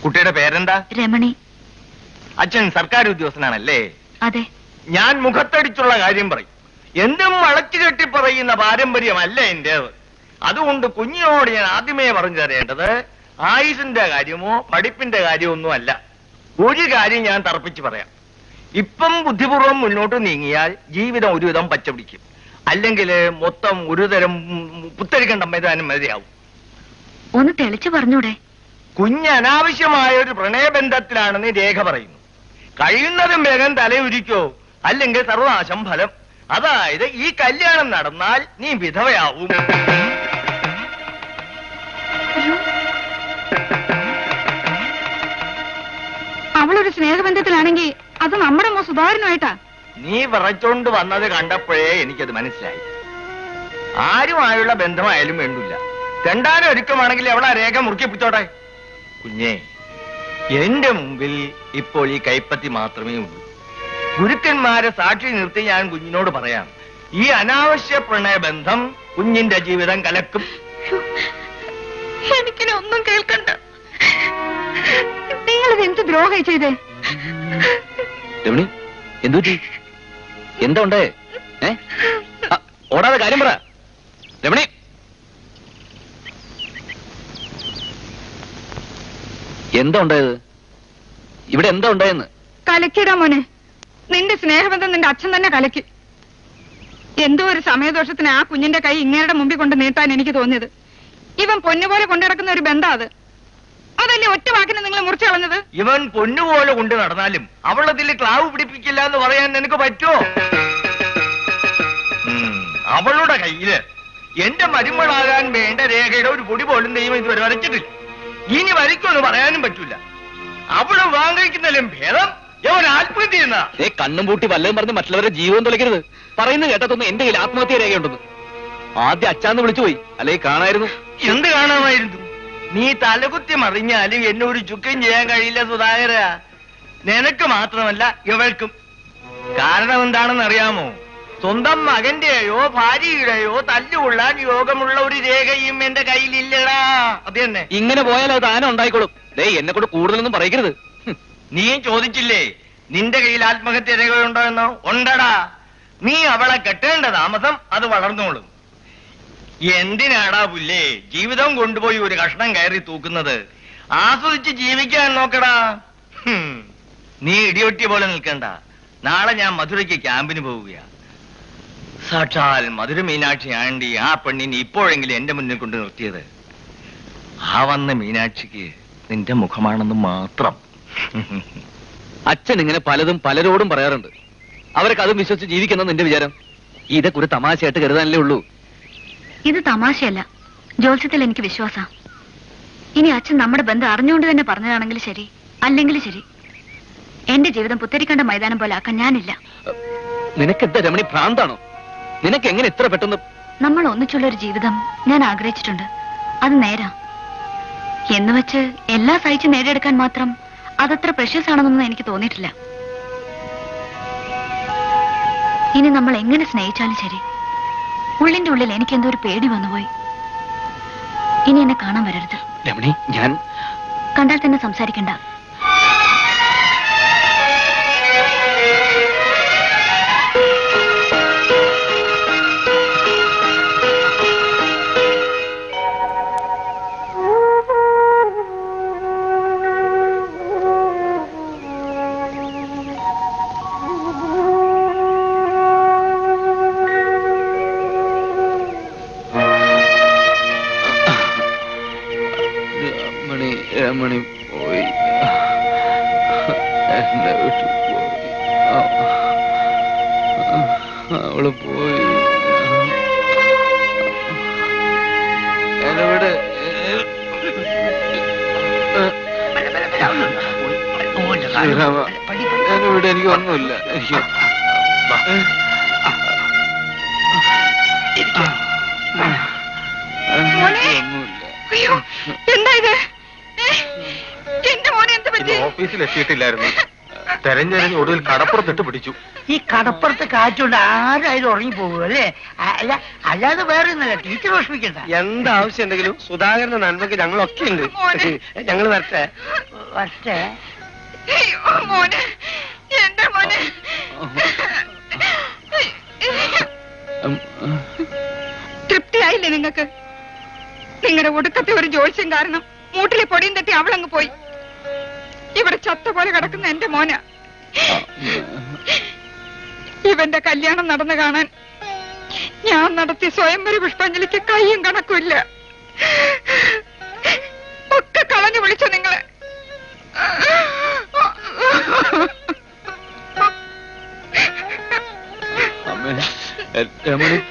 കുട്ടിയുടെ പേരെന്താ? രമണി. അച്ഛൻ സർക്കാർ ഉദ്യോഗസ്ഥനാണല്ലേ? അതെ. ഞാൻ മുഖത്തടിച്ചുള്ള കാര്യം പറയും. എന്തും വളച്ചു കെട്ടി പറയുന്ന പാരമ്പര്യമല്ല എന്റേത്. അതുകൊണ്ട് കുഞ്ഞിനോട് ഞാൻ ആദ്യമേ പറഞ്ഞു തരേണ്ടത് ആയുസിന്റെ കാര്യമോ പഠിപ്പിന്റെ കാര്യമോ ഒന്നും അല്ല. ഒരു കാര്യം ഞാൻ തർപ്പിച്ച് പറയാം. ഇപ്പം ബുദ്ധിപൂർവ്വം മുന്നോട്ട് നീങ്ങിയാൽ ജീവിതം ഒരുവിധം പച്ചപിടിക്കും. അല്ലെങ്കിൽ മൊത്തം ഒരുതരം പുത്തരിക്കണ്ട മൈതാനം മതിയാവും. ഒന്ന് തെളിച്ചു പറഞ്ഞൂടെ? കുഞ്ഞ് അനാവശ്യമായ ഒരു പ്രണയബന്ധത്തിലാണെന്ന് രേഖ പറയുന്നു. കഴിയുന്നതും വേഗം തലയുരിക്കോ, അല്ലെങ്കിൽ സർവനാശം ഫലം. അതായത് ഈ കല്യാണം നടന്നാൽ നീ വിധവയാവും. അവളൊരു സ്നേഹബന്ധത്തിലാണെങ്കിൽ അത് നമ്മുടെ സുധാകരനുമായിട്ടാ. നീ വിറച്ചോണ്ട് വന്നത് കണ്ടപ്പോഴേ എനിക്കത് മനസ്സിലായി. ആരുമായുള്ള ബന്ധമായാലും വേണ്ടില്ല. രണ്ടാനും ഒരുക്കമാണെങ്കിൽ അവളെ രേഖ മുറുക്കിപ്പിച്ചോട്ടെ. കുഞ്ഞേ, എന്റെ മുമ്പിൽ ഇപ്പോൾ ഈ കൈപ്പത്തി മാത്രമേ ഉള്ളൂ. ഗുരുക്കന്മാരെ സാക്ഷി നിർത്തി ഞാൻ കുഞ്ഞിനോട് പറയാം, ഈ അനാവശ്യ പ്രണയബന്ധം കുഞ്ഞിന്റെ ജീവിതം കലക്കും. എനിക്കിനെ ഒന്നും കേൾക്കണ്ട. നിങ്ങളിത് എന്ത് ദ്രോഹം ചെയ്തേ? രമണി, എന്തു എന്താ ഉണ്ടേ? ഓടാതെ കാര്യം പറ രമണി. എന്താ ഉണ്ടായത്? ഇവിടെ എന്താ ഉണ്ടായെന്ന്? കലക്കിടാ മോനെ. നിന്റെ സ്നേഹബന്ധം നിന്റെ അച്ഛൻ തന്നെ കലക്കി. എന്തോ ഒരു സമയദോഷത്തിന് ആ കുഞ്ഞിന്റെ കൈ ഇങ്ങയുടെ മുമ്പിൽ കൊണ്ട് നീട്ടാൻ എനിക്ക് തോന്നിയത്. ഇവൻ പൊന്നുപോലെ കൊണ്ടു നടക്കുന്ന ഒരു ബന്ധം അത്. അതല്ലേ ഒറ്റ വാക്കിന് നിങ്ങൾ മുറിച്ചു കളഞ്ഞത്? ഇവൻ പൊന്നുപോലെ കൊണ്ട് നടന്നാലും അവളതിൽ ക്ലാവ് പിടിപ്പിക്കില്ല എന്ന് പറയാൻ നിനക്ക് പറ്റുമോ? അവളുടെ കയ്യില് എന്റെ മരുമകളാകാൻ വേണ്ട രേഖയുടെ ഒരു പൊടി പോലും ദൈവം ഇതുവരെ വരച്ചിട്ടില്ല. ഇനി വരയ്ക്കുമെന്ന് പറയാനും പറ്റൂല. അവള് വാങ്ങിക്കുന്നതിലും ഭേദം ഇവൻ ആത്മഹത്യ ചെയ്യുന്ന. കണ്ണും പൂട്ടി വല്ലതും പറഞ്ഞ് മറ്റുള്ളവരുടെ ജീവൻ തുലയ്ക്കരുത്. പറയുന്നത് കേട്ടതൊന്നും എന്റെ കയ്യിൽ ആത്മഹത്യ രേഖയുണ്ടെന്ന്. ആദ്യം അച്ഛാന്ന് വിളിച്ചുപോയി, അല്ലെങ്കിൽ കാണായിരുന്നു. എന്ത് കാണാമായിരുന്നു? നീ തലകുത്തി മറിഞ്ഞാലും എന്നെ ഒരു ചുക്കും ചെയ്യാൻ കഴിയില്ല സുധാകര. നിനക്ക് മാത്രമല്ല ഇവൾക്കും. കാരണം എന്താണെന്ന് അറിയാമോ? സ്വന്തം മകന്റെയോ ഭാര്യയുടെയോ തല്ലുകൊള്ളാൻ യോഗമുള്ള ഒരു രേഖയും എന്റെ കയ്യിലില്ലടാ. അത് തന്നെ. ഇങ്ങനെ പോയാൽ അത് താനും ഉണ്ടായിക്കോളും. എന്നെ കൊണ്ട് കൂടുതലൊന്നും പറയരുത്. നീയും ചോദിച്ചില്ലേ നിന്റെ കയ്യിൽ ആത്മഹത്യ രേഖയുണ്ടോ എന്നോ? ഉണ്ടടാ. നീ അവളെ കെട്ടേണ്ട താമസം അത് വളർന്നോളും. എന്തിനാടാ പുല്ലേ ജീവിതം കൊണ്ടുപോയി ഒരു കഷ്ണം കയറി തൂക്കുന്നത്? ആസ്വദിച്ച് ജീവിക്കാൻ നോക്കടാ. നീ ഇടിയൊട്ടിയ പോലെ നിൽക്കണ്ട. നാളെ ഞാൻ മധുരയ്ക്ക് ക്യാമ്പിന് പോവുകയാ. സാക്ഷാൽ മധുര മീനാക്ഷി ആണ്ടി ആ പെണ്ണിനെ ഇപ്പോഴെങ്കിലും എന്റെ മുന്നിൽ കൊണ്ട് നിർത്തിയത് ആ വന്ന മീനാക്ഷിക്ക് നിന്റെ മുഖമാണെന്ന് മാത്രം. അച്ഛൻ ഇങ്ങനെ പലതും പലരോടും പറയാറുണ്ട്. അവരൊക്കെ അതും വിശ്വസിച്ച് ജീവിക്കുന്ന നിന്റെ വിചാരം? ഇതൊക്കെ ഒരു തമാശയായിട്ട് കരുതാനല്ലേ ഉള്ളൂ. ഇത് തമാശയല്ല, ജോത്സ്യത്തിൽ എനിക്ക് വിശ്വാസം. ഇനി അച്ഛൻ നമ്മുടെ ബന്ധം അറിഞ്ഞുകൊണ്ട് തന്നെ പറഞ്ഞതാണെങ്കിൽ ശരി, അല്ലെങ്കിൽ ശരി, എന്റെ ജീവിതം പുത്തരിക്കണ്ട മൈതാനം പോലെ ആക്കാൻ ഞാനില്ല. നിനക്കെന്താ രമണി, ഭ്രാന്താണോ? നിനക്ക് എങ്ങനെ ഇത്ര പെട്ടെന്ന്? നമ്മൾ ഒന്നിച്ചുള്ള ഒരു ജീവിതം ഞാൻ ആഗ്രഹിച്ചിട്ടുണ്ട്. അത് നേരാ. എന്നുവെച്ച് എല്ലാം സഹിച്ച് നേടിയെടുക്കാൻ മാത്രം അതത്ര പ്രഷ്യസ് ആണെന്നൊന്നും എനിക്ക് തോന്നിയിട്ടില്ല. ഇനി നമ്മൾ എങ്ങനെ സ്നേഹിച്ചാലും ശരി, ഉള്ളിന്റെ ഉള്ളിൽ എനിക്ക് എന്തോ ഒരു പേടി വന്നുപോയി. ഇനി എന്നെ കാണാൻ വരരുത് രമണി. ഞാൻ കണ്ടാൽ തന്നെ സംസാരിക്കണ്ട. രമണി പോയി, എന്റെ വീട്ടിൽ പോയി, അവള് പോയി. എന്നെവിടെ എന്നെവിടെ എനിക്ക് ഒന്നുമില്ല. എനിക്ക് എന്താ ഇത്? എന്റെ മോനെ എന്ത് പറ്റി? ഓഫീസിൽ എത്തിയിട്ടില്ലായിരുന്നു. തെരഞ്ഞെറിഞ്ഞ് ഒടുവിൽ കടപ്പുറത്തിട്ട് പിടിച്ചു. ഈ കടപ്പുറത്തെ കാറ്റുകൊണ്ട് ആരായാലും ഉറങ്ങി പോകും അല്ലേ? അല്ലാതെ വേറെ ഒന്നല്ല, ടീച്ചർ വിഷമിക്കണ്ട. എന്താവശ്യം ഉണ്ടെങ്കിലും സുധാകരന്റെ നന്മയ്ക്ക് ഞങ്ങളൊക്കെ ഉണ്ട്. ഞങ്ങൾ വരട്ടെ. വരട്ടെ. അയ്യോ, മോനെ, എന്റെ മോനെ. തൃപ്തിയായില്ലേ നിങ്ങൾക്ക്? നിങ്ങളുടെ ഒടുക്കത്തെ ഒരു ജോത്സ്യം കാരണം മൂട്ടിലെ പൊടിയും തട്ടി അവളങ്ങ് പോയി. ഇവിടെ ചത്ത പോലെ കിടക്കുന്ന എന്റെ മോന. ഇവന്റെ കല്യാണം നടന്നു കാണാൻ ഞാൻ നടത്തിയ സ്വയംവര പുഷ്പാഞ്ജലിക്ക് കയ്യും കണക്കുമില്ല. ഒക്കെ കളഞ്ഞു വിളിച്ചോ നിങ്ങളെ.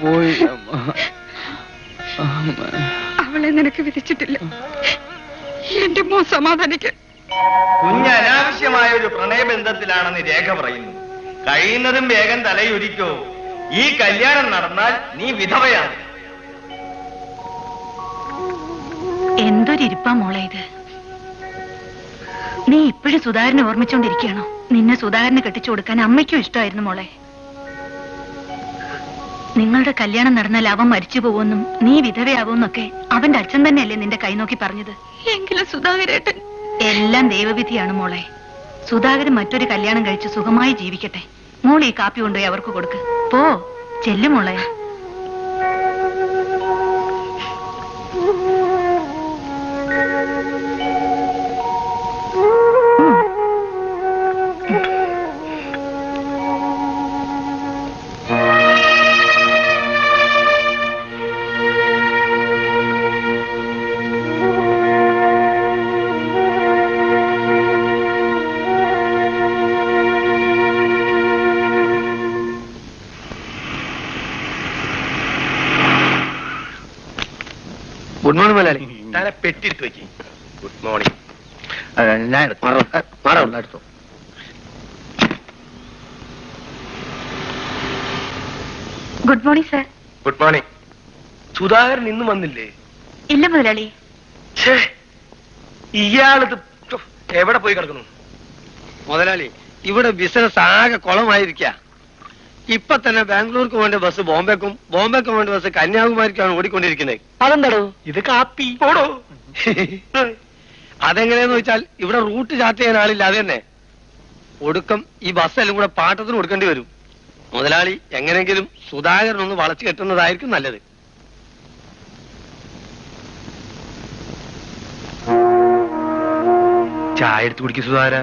പോയി. അവളെ നിനക്ക് വിധിച്ചിട്ടില്ല. എന്റെ മോൻ സമാധാനിക്ക്. കുഞ്ഞ് അനാവശ്യമായ ഒരു പ്രണയബന്ധത്തിലാണെന്ന് രേഖ പറയുന്നു. കഴിയുന്നതും വേഗം തലയൊരിക്കോ. ഈ കല്യാണം നടന്നാൽ നീ വിധവയാണ്. എന്തൊരിപ്പാ മോളെ ഇത്. നീ ഇപ്പോഴും സുധാകരനെ ഓർമ്മിച്ചോണ്ടിരിക്കുകയാണോ? നിന്നെ സുധാകരന് കെട്ടിച്ചു കൊടുക്കാൻ അമ്മയ്ക്കും ഇഷ്ടമായിരുന്നു മോളെ. നിങ്ങളുടെ കല്യാണം നടന്നാൽ അവൻ മരിച്ചു പോകുമെന്നും നീ വിധവയാവുമെന്നൊക്കെ അവന്റെ അച്ഛൻ തന്നെയല്ലേ നിന്റെ കൈ നോക്കി പറഞ്ഞത്? എങ്കിലും സുധാകരേട്ടൻ. എല്ലാം ദൈവവിധിയാണ് മോളെ. സുധാകരൻ മറ്റൊരു കല്യാണം കഴിച്ച് സുഖമായി ജീവിക്കട്ടെ. മോൾ ഈ കാപ്പി കൊണ്ടുപോയി അവർക്ക് കൊടുക്ക്. പോ, ചെല്ലു മോളെ. Good morning Malayali. താനെ പെട്ടിട്ട് വെക്കി. Good morning. ഞാൻ എടുത്തു. Good morning sir. Good morning. Sudhakaran ഇന്നും വന്നില്ലേ? ഇല്ല മുതലാളി. ഇയാളിത് എവിടെ പോയി കിടക്കുന്നു? മുതലാളി, ഇവിടെ ബിസിനസ് ആകെ കുളമായിരിക്ക. ഇപ്പൊ തന്നെ ബാംഗ്ലൂർക്ക് വേണ്ട ബസ് ബോംബെക്കും, ബോംബെക്ക് വേണ്ട ബസ് കന്യാകുമാരിക്കാണ് ഓടിക്കൊണ്ടിരിക്കുന്നത്. അതെന്താടോ? ഇത് കാപ്പി ഓടോ. അതെങ്ങനെയാന്ന് വെച്ചാൽ ഇവിടെ റൂട്ട് ചാർട്ട് ചെയ്യാൻ ആളില്ല. അത് തന്നെ ഒടുക്കം ഈ ബസ്സെല്ലാം കൂടെ പാട്ടത്തിന് കൊടുക്കേണ്ടി വരും. മുതലാളി എങ്ങനെയെങ്കിലും സുധാകരനൊന്ന് വളച്ചു കെട്ടുന്നതായിരിക്കും നല്ലത്. ചായ എടുത്ത് കുടിക്കും സുധാകര.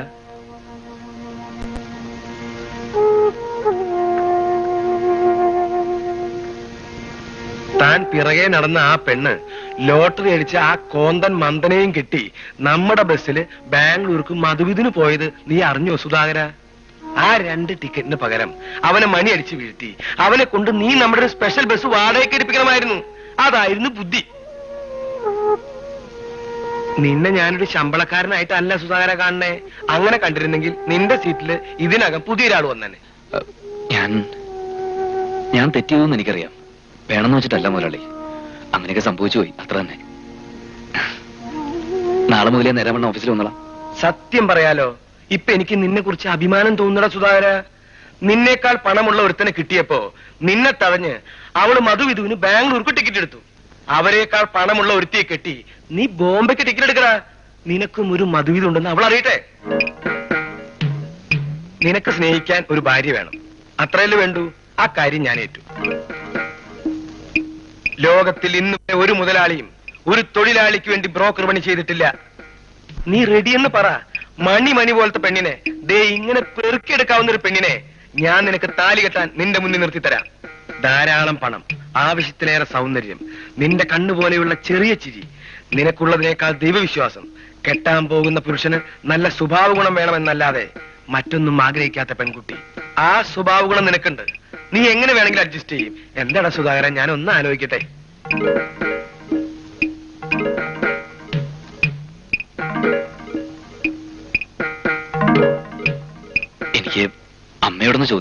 താൻ പിറകെ നടന്ന ആ പെണ്ണ് ലോട്ടറി അടിച്ച് ആ കോന്തൻ മന്ദനെയും കിട്ടി നമ്മുടെ ബസ്സില് ബാംഗ്ലൂർക്ക് മധുവിധിന് പോയത് നീ അറിഞ്ഞോ സുധാകര? ആ 2 ടിക്കറ്റിന് പകരം അവനെ മണി അടിച്ച് വീഴ്ത്തി അവനെ കൊണ്ട് നീ നമ്മുടെ ഒരു സ്പെഷ്യൽ ബസ് വാടകയ്ക്ക് എടുപ്പിക്കണമായിരുന്നു. അതായിരുന്നു ബുദ്ധി. നിന്നെ ഞാനൊരു ശമ്പളക്കാരനായിട്ടല്ല സുധാകര കാണണേ. അങ്ങനെ കണ്ടിരുന്നെങ്കിൽ നിന്റെ സീറ്റില് ഇതിനകം പുതിയൊരാൾ വന്നെ. ഞാൻ തെറ്റിയതെന്ന് എനിക്കറിയാം. വേണമെന്ന് വെച്ചിട്ടല്ല മുതലാളി. അങ്ങനെയൊക്കെ സംഭവിച്ചു പോയി, അത്ര തന്നെ. നാളെ മുതലേ നേരമണ്ണ ഓഫീസിൽ വന്നോളാം. സത്യം പറയാലോ, ഇപ്പൊ എനിക്ക് നിന്നെ കുറിച്ച് അഭിമാനം തോന്നണ സുധാകര. നിന്നേക്കാൾ പണമുള്ള ഒരുത്തനെ കിട്ടിയപ്പോ നിന്നെ തടഞ്ഞ് അവള് മധുവിധുവിന് ബാംഗ്ലൂർക്ക് ടിക്കറ്റ് എടുത്തു. അവരെക്കാൾ പണമുള്ള ഒരുത്തിയെ കെട്ടി നീ ബോംബെക്ക് ടിക്കറ്റ് എടുക്കടാ. നിനക്കും ഒരു മധുവിധുണ്ടെന്ന് അവൾ അറിയട്ടെ. നിനക്ക് സ്നേഹിക്കാൻ ഒരു ഭാര്യ വേണം, അത്രയല്ലേ വേണ്ടൂ. ആ കാര്യം ഞാൻ ഏറ്റു. ലോകത്തിൽ ഇന്ന് ഒരു മുതലാളിയും ഒരു തൊഴിലാളിക്ക് വേണ്ടി ബ്രോക്കർ പണി ചെയ്തിട്ടില്ല. നീ റെഡിയെന്ന് പറ. മണി പോലത്തെ പെണ്ണിനെ, ദേ ഇങ്ങനെ പെറുക്കിയെടുക്കാവുന്ന ഒരു പെണ്ണിനെ ഞാൻ നിനക്ക് താലി കെട്ടാൻ നിന്റെ മുന്നിൽ നിർത്തിത്തരാം. ധാരാളം പണം, ആവശ്യത്തിലേറെ സൗന്ദര്യം, നിന്റെ കണ്ണുപോലെയുള്ള ചെറിയ ചിരി, നിനക്കുള്ളതിനേക്കാൾ ദൈവവിശ്വാസം. കെട്ടാൻ പോകുന്ന പുരുഷന് നല്ല സ്വഭാവ ഗുണം വേണമെന്നല്ലാതെ മറ്റൊന്നും ആഗ്രഹിക്കാത്ത പെൺകുട്ടി. ആ സ്വഭാവ ഗുണം നിനക്കുണ്ട്. നീ എങ്ങനെ വേണമെങ്കിലും അഡ്ജസ്റ്റ് ചെയ്യും. എന്താടാ സുധാകരൻ, ഞാൻ ഒന്ന് ആലോചിക്കട്ടെ. എനിക്ക് അമ്മയോടൊന്ന് ചോദിച്ചു.